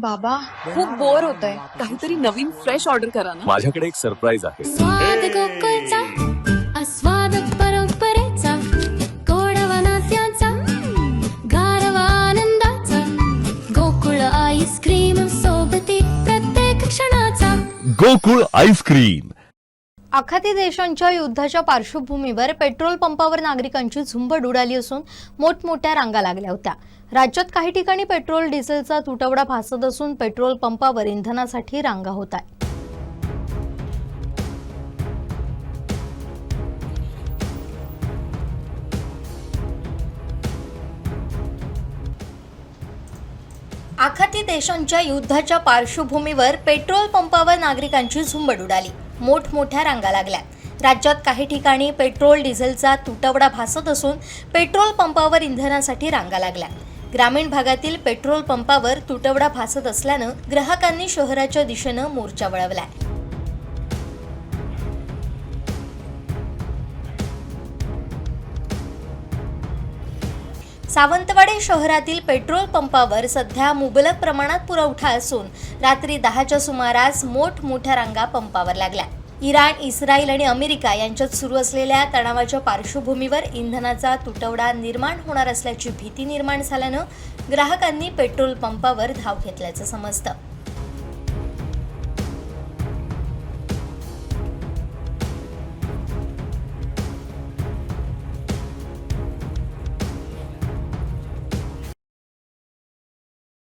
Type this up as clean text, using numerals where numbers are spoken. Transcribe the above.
बाबा खूप बोर होतंय, काहीतरी नवीन फ्रेश ऑर्डर करा ना. माझ्याकडे एक सरप्राईज आहे. स्वाद गोकुळचा आस्वाद परंपरेचा गोडवा नात्याचा गारवा आनंदाचा गोकुळ आईस्क्रीम सोबती प्रत्येक क्षणाचा गोकुळ आईस्क्रीम. आखाती देशांच्या युद्धाच्या पार्श्वभूमीवर पेट्रोल पंपावर नागरिकांची झुंबड उडाली असून मोठमोठ्या रांगा लागल्या होत्या. राज्यात काही ठिकाणी पेट्रोल डिझेलचा तुटवडा भासत असून पेट्रोल पंपावर इंधनासाठी रांगा होत आहेत. आखाती देशांच्या युद्धाच्या पार्श्वभूमीवर पेट्रोल पंपावर नागरिकांची झुंबड उडाली. मोठमोठ्या रांगा लागल्या. राज्यात काही ठिकाणी पेट्रोल डिझेलचा तुटवडा भासत असून पेट्रोल पंपावर इंधनासाठी रांगा लागल्या. ग्रामीण भागातील पेट्रोल पंपावर तुटवडा भासत असल्यानं ग्राहकांनी शहराच्या दिशेनं मोर्चा वळवलाय. सावंतवाडी शहरातील पेट्रोल पंपावर सध्या मुबलक प्रमाणात पुरवठा असून रात्री 10च्या सुमारास मोठमोठ्या रांगा पंपावर लागल्या. इराण, इस्रायल आणि अमेरिका यांच्यात सुरू असलेल्या तणावाच्या पार्श्वभूमीवर इंधनाचा तुटवडा निर्माण होणार असल्याची भीती निर्माण झाल्यानं ग्राहकांनी पेट्रोल पंपावर धाव घेतल्याचं समजतं.